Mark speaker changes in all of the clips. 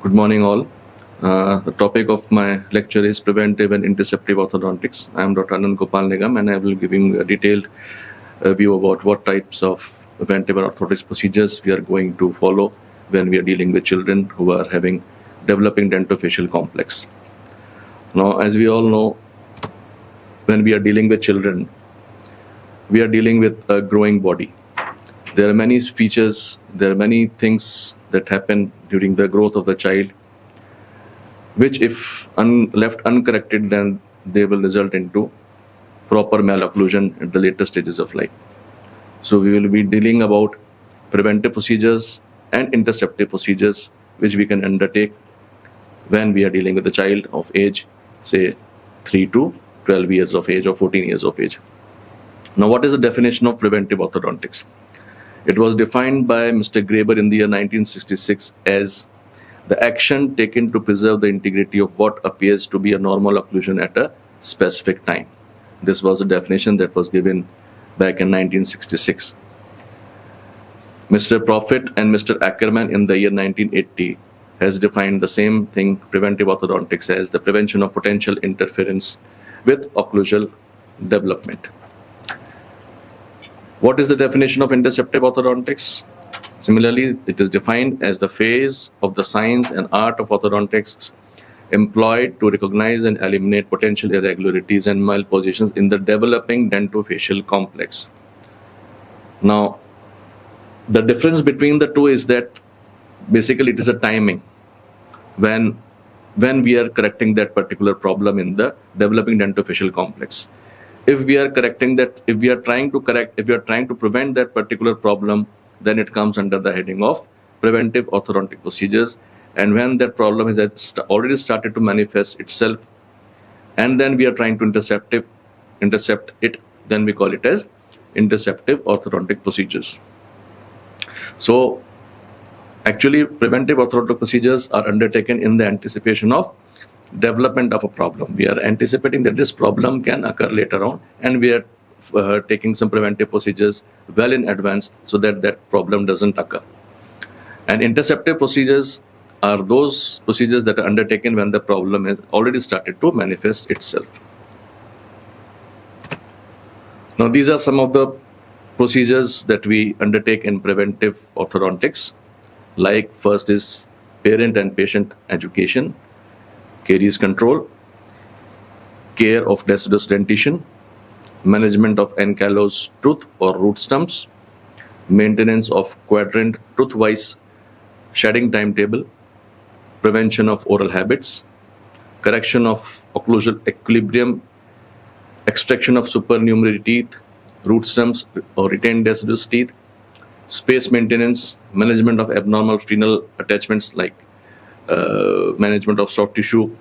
Speaker 1: Good morning, all. The topic of my lecture is Preventive and Interceptive Orthodontics. I am Dr. Anant Gopal Nigam, and I will be giving a detailed view about what types of preventive and orthodontics procedures we are going to follow when we are dealing with children who are having developing dentofacial complex. Now, as we all know, when we are dealing with children, we are dealing with a growing body. There are many features, there are many things that happen during the growth of the child, which if left uncorrected, then they will result into proper malocclusion at the later stages of life. So we will be dealing about preventive procedures and interceptive procedures, which we can undertake when we are dealing with a child of age, say 3 to 12 years of age or 14 years of age. Now, what is the definition of preventive orthodontics? It was defined by Mr. Graeber in the year 1966 as the action taken to preserve the integrity of what appears to be a normal occlusion at a specific time. This was a definition that was given back in 1966. Mr. Profit and Mr. Ackerman in the year 1980 has defined the same thing, preventive orthodontics, as the prevention of potential interference with occlusal development. What is the definition of interceptive orthodontics? Similarly, it is defined as the phase of the science and art of orthodontics employed to recognize and eliminate potential irregularities and malpositions in the developing dentofacial complex. Now, the difference between the two is that basically it is a timing when we are correcting that particular problem in the developing dentofacial complex. If we are correcting that, if we are trying to prevent that particular problem, then it comes under the heading of preventive orthodontic procedures. And when that problem has already started to manifest itself, and then we are trying to intercept it, then we call it as interceptive orthodontic procedures. So, actually, preventive orthodontic procedures are undertaken in the anticipation of development of a problem. We are anticipating that this problem can occur later on, and we are taking some preventive procedures well in advance so that that problem doesn't occur. And interceptive procedures are those procedures that are undertaken when the problem has already started to manifest itself. Now, these are some of the procedures that we undertake in preventive orthodontics. Like, first is parent and patient education, caries control, care of deciduous dentition, management of ankylosed tooth or root stumps, maintenance of quadrant tooth-wise shedding timetable, prevention of oral habits, correction of occlusal equilibrium, extraction of supernumerary teeth, root stumps or retained deciduous teeth, space maintenance, management of abnormal frenal attachments like management of soft tissue,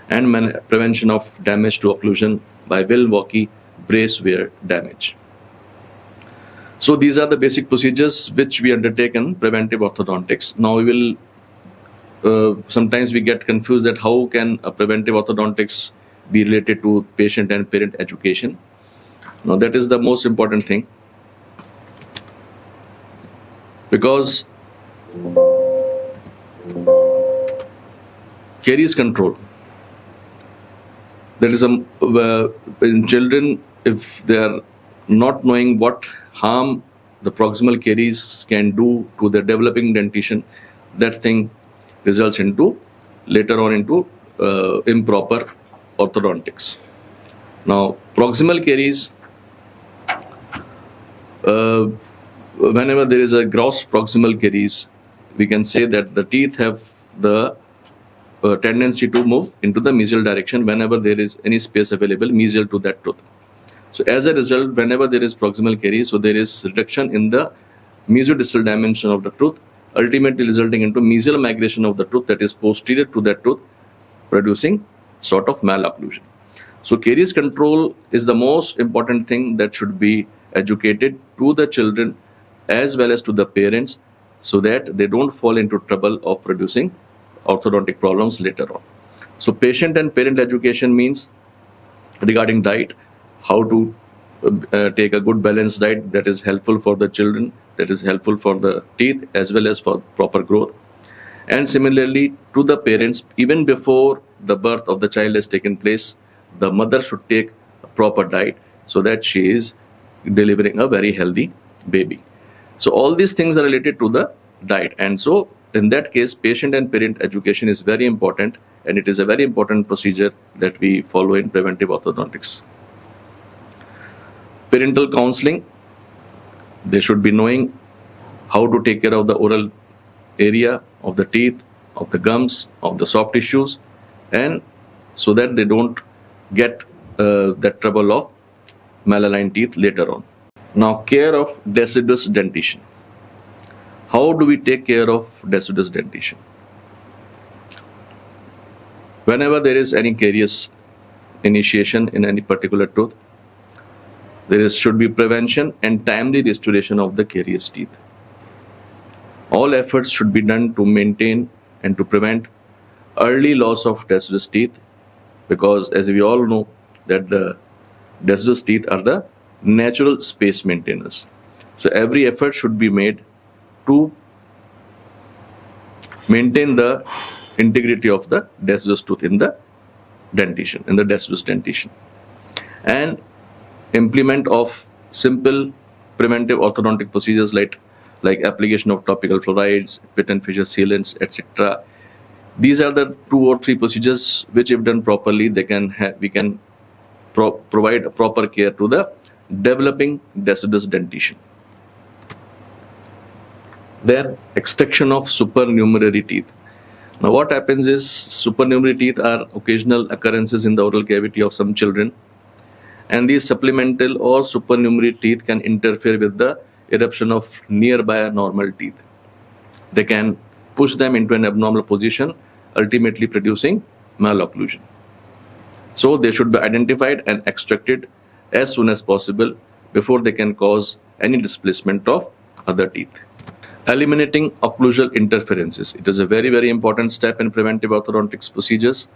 Speaker 1: and prevention of damage to occlusion by Milwaukee brace wear damage. So these are the basic procedures which we undertake in preventive orthodontics. Now we will, sometimes we get confused that how can a preventive orthodontics be related to patient and parent education. Now that is the most important thing, because caries control, that is in children, if they are not knowing what harm the proximal caries can do to their developing dentition, that thing results into later on into improper orthodontics. Now, proximal caries, whenever there is a gross proximal caries, we can say that the teeth have the tendency to move into the mesial direction whenever there is any space available mesial to that tooth. So as a result, whenever there is proximal caries, so there is reduction in the mesiodistal dimension of the tooth, ultimately resulting into mesial migration of the tooth that is posterior to that tooth, producing sort of malocclusion. So caries control is the most important thing that should be educated to the children as well as to the parents, so that they don't fall into trouble of producing orthodontic problems later on. So patient and parent education means regarding diet, how to take a good balanced diet that is helpful for the children, that is helpful for the teeth as well as for proper growth. And similarly to the parents, even before the birth of the child has taken place, the mother should take a proper diet so that she is delivering a very healthy baby. So all these things are related to the diet, and so in that case patient and parent education is very important, and it is a very important procedure that we follow in preventive orthodontics. Parental counseling, they should be knowing how to take care of the oral area of the teeth, of the gums, of the soft tissues, and so that they don't get that trouble of malaligned teeth later on. Now, care of deciduous dentition. How do we take care of deciduous dentition? Whenever there is any caries initiation in any particular tooth, should be prevention and timely restoration of the carious teeth. All efforts should be done to maintain and to prevent early loss of deciduous teeth, because as we all know that the deciduous teeth are the natural space maintainers. So every effort should be made to maintain the integrity of the deciduous tooth in the dentition, in the deciduous dentition, and implement of simple preventive orthodontic procedures like application of topical fluorides, patent fissure sealants, etc. These are the 2 or 3 procedures which, if done properly, we can provide a proper care to the developing deciduous dentition. Then extraction of supernumerary teeth. Now what happens is, supernumerary teeth are occasional occurrences in the oral cavity of some children, and these supplemental or supernumerary teeth can interfere with the eruption of nearby normal teeth. They can push them into an abnormal position, ultimately producing malocclusion. So they should be identified and extracted as soon as possible before they can cause any displacement of other teeth. Eliminating occlusal interferences. It is a very, very important step in preventive orthodontics procedures.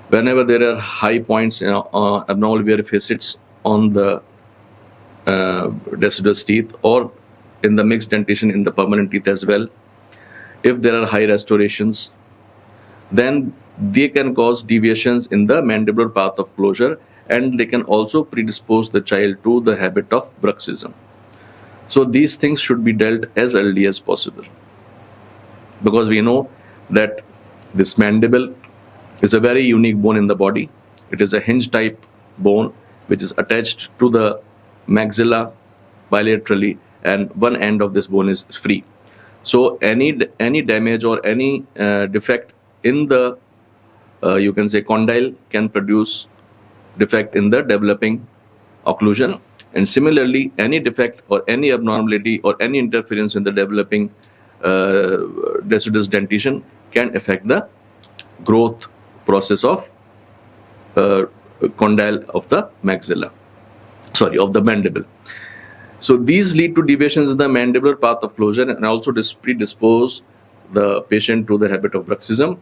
Speaker 1: Whenever there are high points, abnormal wear facets on the deciduous teeth or in the mixed dentition in the permanent teeth as well, if there are high restorations, then they can cause deviations in the mandibular path of closure, and they can also predispose the child to the habit of bruxism. So these things should be dealt as early as possible, because we know that this mandible is a very unique bone in the body. It is a hinge type bone which is attached to the maxilla bilaterally, and one end of this bone is free. So any damage or any defect in the you can say condyle can produce defect in the developing occlusion, and similarly any defect or any abnormality or any interference in the developing deciduous dentition can affect the growth process of condyle of the maxilla, of the mandible. So these lead to deviations in the mandibular path of closure and also predispose the patient to the habit of bruxism,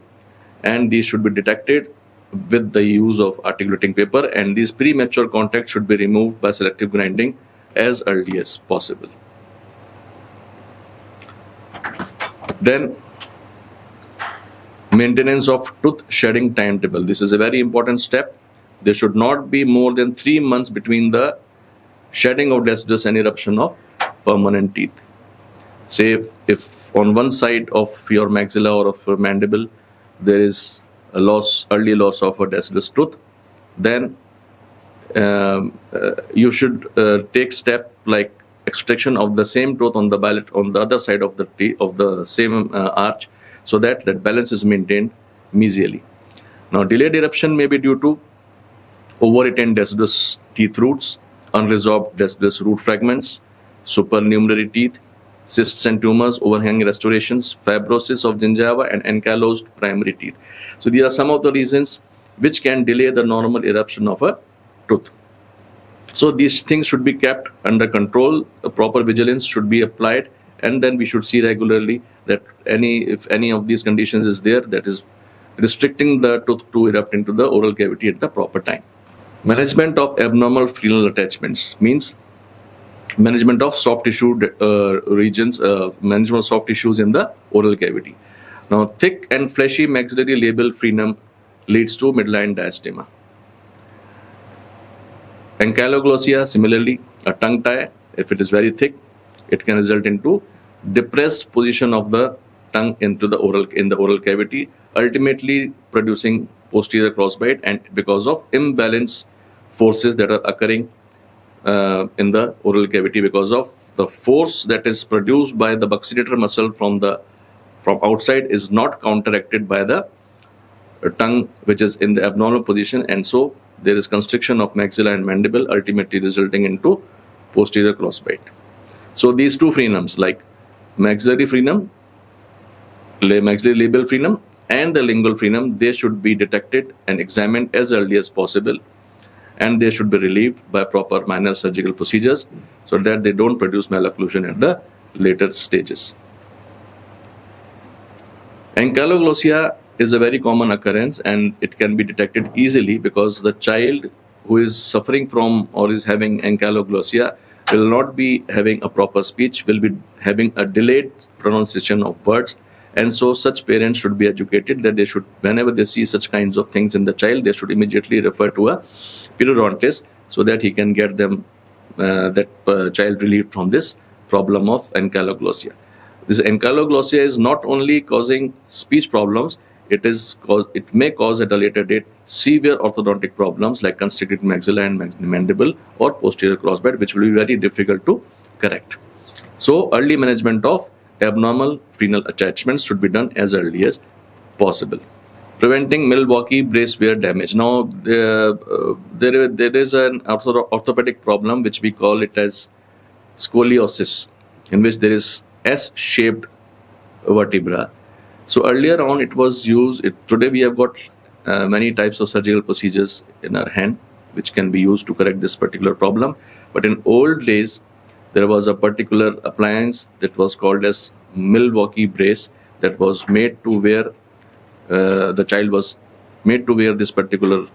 Speaker 1: and these should be detected with the use of articulating paper, and these premature contacts should be removed by selective grinding as early as possible. Then maintenance of tooth shedding timetable. This is a very important step. There should not be more than 3 months between the shedding of deciduous and eruption of permanent teeth. Say if on one side of your maxilla or of your mandible there is a early loss of a deciduous tooth, then you should take step like extraction of the same tooth on the other side of the teeth of the same arch, so that balance is maintained mesially. Now delayed eruption may be due to over-retained deciduous teeth roots, unresolved deciduous root fragments, supernumerary teeth, cysts and tumors, overhanging restorations, fibrosis of gingiva, and ankylosed primary teeth. So these are some of the reasons which can delay the normal eruption of a tooth. So these things should be kept under control. A proper vigilance should be applied, and then we should see regularly that if any of these conditions is there, that is restricting the tooth to erupt into the oral cavity at the proper time. Management of abnormal frenal attachments means management of soft tissue regions, management of soft tissues in the oral cavity. Now, thick and fleshy maxillary labial frenum leads to midline diastema. Ankyloglossia, similarly, a tongue tie, if it is very thick, it can result into depressed position of the tongue in the oral cavity, ultimately producing posterior crossbite, and because of imbalance forces that are occurring in the oral cavity, because of the force that is produced by the buccellator muscle from outside is not counteracted by the tongue, which is in the abnormal position, and so there is constriction of maxilla and mandible, ultimately resulting into posterior crossbite. So these two frenums, like maxillary frenum, maxillary labial frenum, and the lingual frenum, they should be detected and examined as early as possible, and they should be relieved by proper minor surgical procedures so that they don't produce malocclusion at the later stages. Ankyloglossia is a very common occurrence, and it can be detected easily because the child who is suffering from or is having ankyloglossia will not be having a proper speech, will be having a delayed pronunciation of words, and so such parents should be educated that they should, whenever they see such kinds of things in the child, they should immediately refer to a periodontist so that he can get them child relieved from this problem of ankyloglossia. This ankyloglossia is not only causing speech problems, it may cause at a later date severe orthodontic problems like constricted maxilla and mandible or posterior crossbite, which will be very difficult to correct. So early management of abnormal frenal attachments should be done as early as possible. Preventing Milwaukee brace wear damage. Now, there is an orthopedic problem which we call it as scoliosis, in which there is S-shaped vertebra. So earlier on it was used, today we have got many types of surgical procedures in our hand which can be used to correct this particular problem. But in old days, there was a particular appliance that was called as Milwaukee brace that was made to wear, the child was made to wear this particular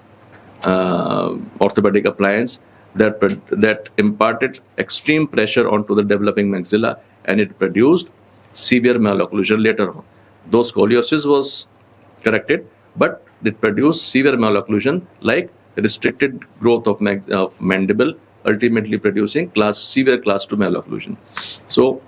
Speaker 1: orthopedic appliance that imparted extreme pressure onto the developing maxilla, and it produced severe malocclusion later on. Though scoliosis was corrected, but it produced severe malocclusion like restricted growth of mandible, ultimately producing severe class 2 malocclusion. So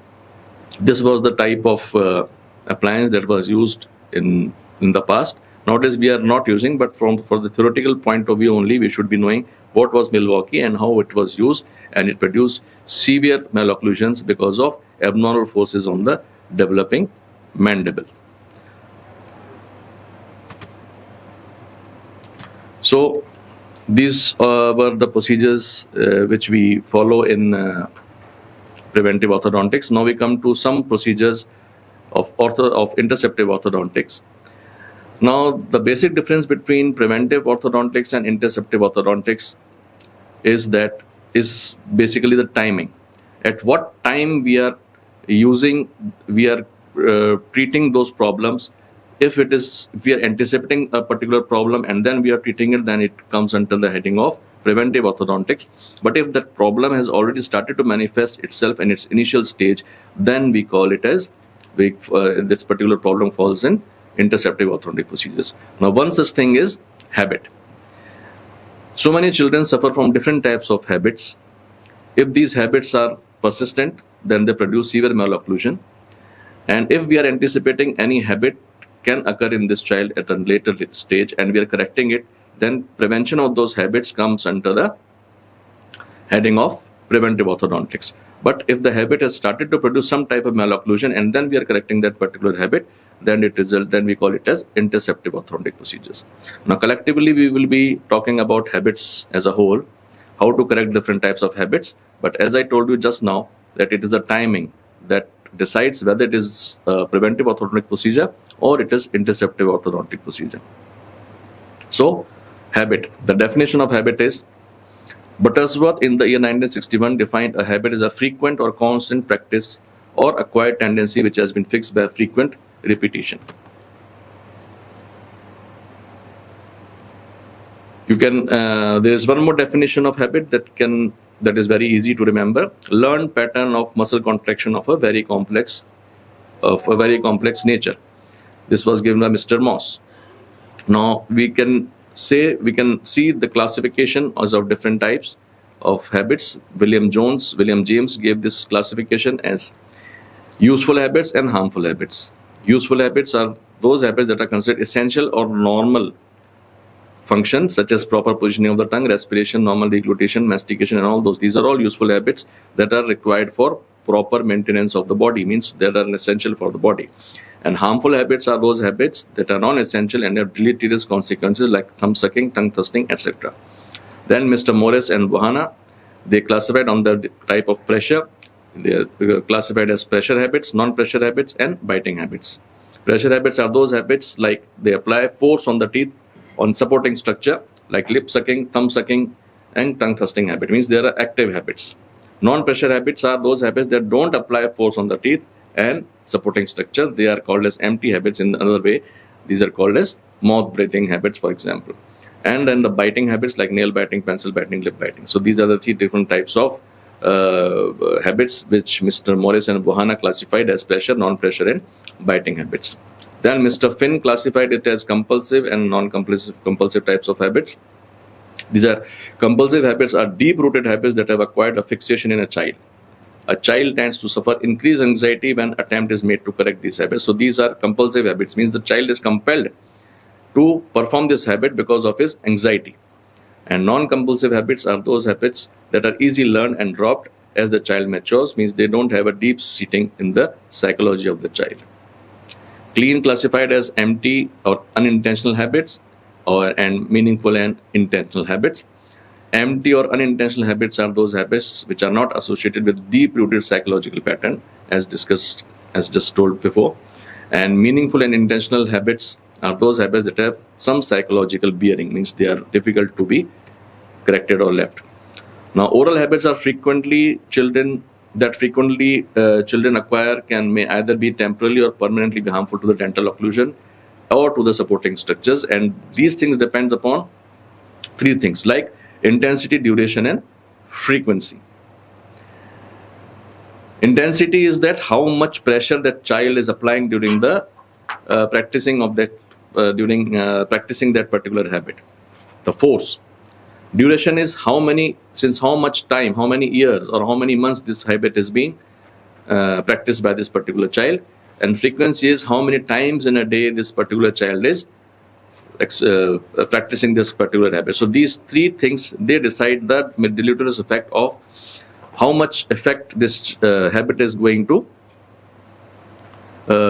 Speaker 1: this was the type of appliance that was used in the past. Nowadays we are not using, but for the theoretical point of view only, we should be knowing what was Milwaukee and how it was used, and it produced severe malocclusions because of abnormal forces on the developing mandible. So these were the procedures which we follow in preventive orthodontics. Now we come to some procedures of interceptive orthodontics. Now the basic difference between preventive orthodontics and interceptive orthodontics is basically the timing. At what time we are treating those problems. If we are anticipating a particular problem and then we are treating it, then it comes under the heading of preventive orthodontics. But if that problem has already started to manifest itself in its initial stage, then we call it as this particular problem falls in interceptive orthodontic procedures. Now, one such thing is habit. So many children suffer from different types of habits. If these habits are persistent, then they produce severe malocclusion. And if we are anticipating any habit can occur in this child at a later stage and we are correcting it, then prevention of those habits comes under the heading of preventive orthodontics. But if the habit has started to produce some type of malocclusion and then we are correcting that particular habit, then we call it as interceptive orthodontic procedures. Now collectively we will be talking about habits as a whole, how to correct different types of habits. But as I told you just now, that it is a timing that decides whether it is a preventive orthodontic procedure or it is interceptive orthodontic procedure. So, habit. The definition of habit is, Buttersworth in the year 1961 defined a habit as a frequent or constant practice or acquired tendency which has been fixed by frequent repetition. You can. There is one more definition of habit that is very easy to remember. Learned pattern of muscle contraction of a very complex nature. This was given by Mr. Moss. Now we can see the classification as of different types of habits. William James gave this classification as useful habits and harmful habits. Useful habits are those habits that are considered essential or normal functions, such as proper positioning of the tongue, respiration, normal deglutition, mastication, and all those. These are all useful habits that are required for proper maintenance of the body, means that are essential for the body. And harmful habits are those habits that are non-essential and have deleterious consequences like thumb sucking, tongue thrusting, etc. Then Mr. Morris and Bohanna, they classified on the type of pressure. They are classified as pressure habits, non-pressure habits, and biting habits. Pressure habits are those habits like they apply force on the teeth on supporting structure, like lip sucking, thumb sucking, and tongue thrusting habit, means they are active habits. Non-pressure habits are those habits that don't apply force on the teeth and supporting structure. They are called as empty habits. In another way, these are called as mouth breathing habits, for example. And then the biting habits like nail biting, pencil biting, lip biting. So these are the three different types of habits which Mr. Morris and Bohanna classified as pressure, non-pressure, and biting habits. Then Mr. Finn classified it as compulsive and non-compulsive types of habits. These are compulsive habits are deep-rooted habits that have acquired a fixation in a child. A child tends to suffer increased anxiety when attempt is made to correct these habits. So these are compulsive habits, means the child is compelled to perform this habit because of his anxiety. And non-compulsive habits are those habits that are easily learned and dropped as the child matures, means they don't have a deep seating in the psychology of the child. Clean classified as empty or unintentional habits, and meaningful and intentional habits. Empty or unintentional habits are those habits which are not associated with deep-rooted psychological pattern, as discussed, as just told before. And meaningful and intentional habits are those habits that have some psychological bearing, means they are difficult to be corrected or left. Now, oral habits are children acquire may either be temporarily or permanently be harmful to the dental occlusion or to the supporting structures, and these things depends upon three things like intensity, duration, and frequency. Intensity is that how much pressure that child is applying during the practicing that particular habit, the force. Duration is how much time, how many years or how many months this habit is being practiced by this particular child. And frequency is how many times in a day this particular child is practicing this particular habit. So these three things, they decide the deleterious effect of how much effect this habit is going to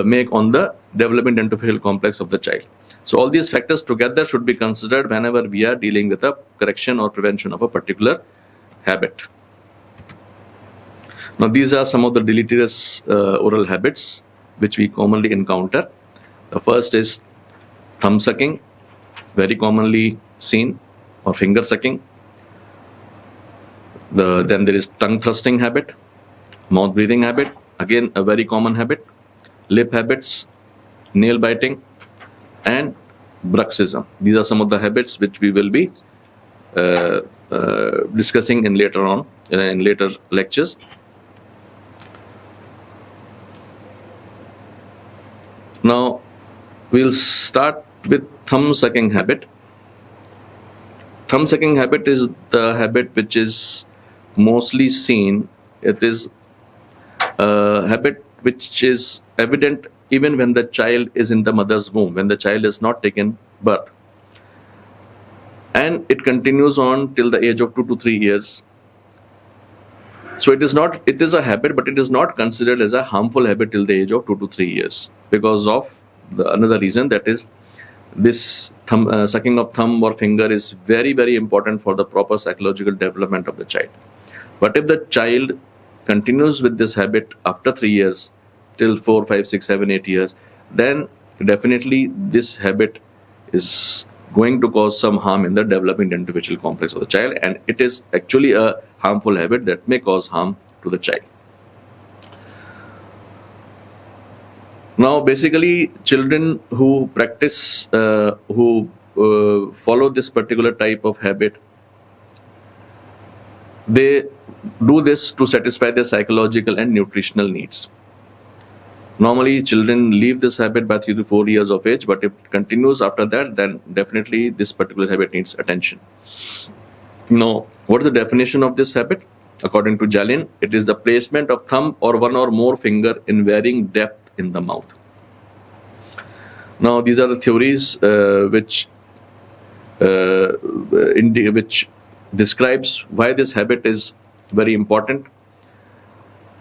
Speaker 1: make on the development dentofacial complex of the child. So all these factors together should be considered whenever we are dealing with a correction or prevention of a particular habit. Now these are some of the deleterious oral habits which we commonly encounter. The first is thumb sucking, very commonly seen, or finger sucking. Then there is tongue thrusting habit, mouth breathing habit, again a very common habit, lip habits, nail biting, and bruxism. These are some of the habits which we will be discussing in later lectures. Now we'll start with thumb sucking habit. Thumb sucking habit is the habit which is mostly seen. It is a habit which is evident even when the child is in the mother's womb, when the child is not taken birth. And it continues on till the age of 2 to 3 years. So it is a habit, but it is not considered as a harmful habit till the age of 2 to 3 years because of another reason, that is this sucking of thumb or finger is very, very important for the proper psychological development of the child. But if the child continues with this habit after 3 years, till 4, 5, 6, 7, 8 years, then definitely this habit is going to cause some harm in the developing dentofacial complex of the child, and it is actually a harmful habit that may cause harm to the child. Now basically children who practice, who follow this particular type of habit, they do this to satisfy their psychological and nutritional needs. Normally, children leave this habit by 3 to 4 years of age, but if it continues after that, then definitely this particular habit needs attention. Now, what is the definition of this habit? According to Jalin, it is the placement of thumb or one or more finger in varying depth in the mouth. Now, these are the theories which describes why this habit is very important.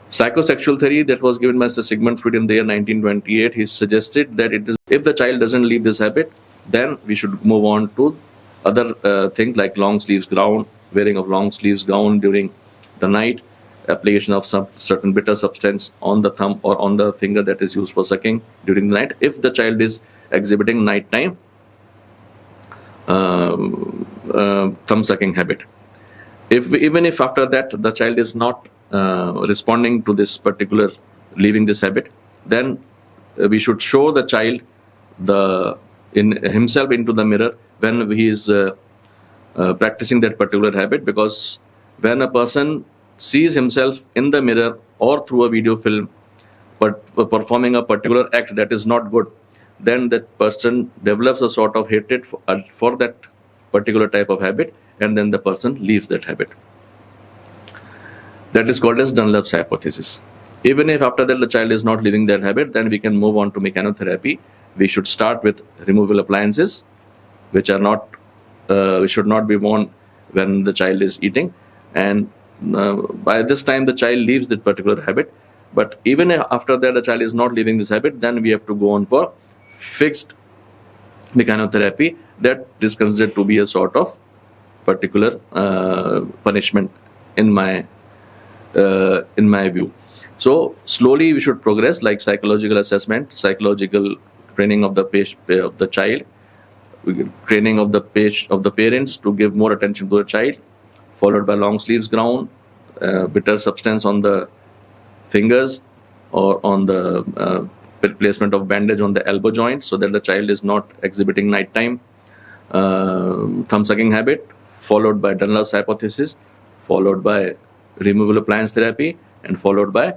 Speaker 1: Psychosexual theory that was given by Mr. Sigmund Freud in the year 1928, he suggested that it is, if the child doesn't leave this habit, then we should move on to other things like long sleeves gown, wearing of long sleeves gown during the night, application of some certain bitter substance on the thumb or on the finger that is used for sucking during the night, if the child is exhibiting nighttime thumb sucking habit. Even if after that the child is not responding to this particular leaving this habit, then we should show the child himself into the mirror when he is practicing that particular habit, because when a person sees himself in the mirror or through a video film but performing a particular act that is not good, then that person develops a sort of hatred for that particular type of habit, and then the person leaves that habit. That is called as Dunlop's hypothesis. Even if after that the child is not leaving that habit, then we can move on to mechanotherapy. We should start with removable appliances, which are not, should not be worn when the child is eating, and by this time the child leaves that particular habit. But even after that the child is not leaving this habit, then we have to go on for fixed mechanotherapy. That is considered to be a sort of particular punishment in my view. So slowly we should progress, like psychological assessment, psychological training of the child, training of the parents to give more attention to the child, followed by long sleeves gown, bitter substance on the fingers or on the placement of bandage on the elbow joint so that the child is not exhibiting nighttime thumb sucking habit, followed by Dunlop's hypothesis, followed by removable appliance therapy, and followed by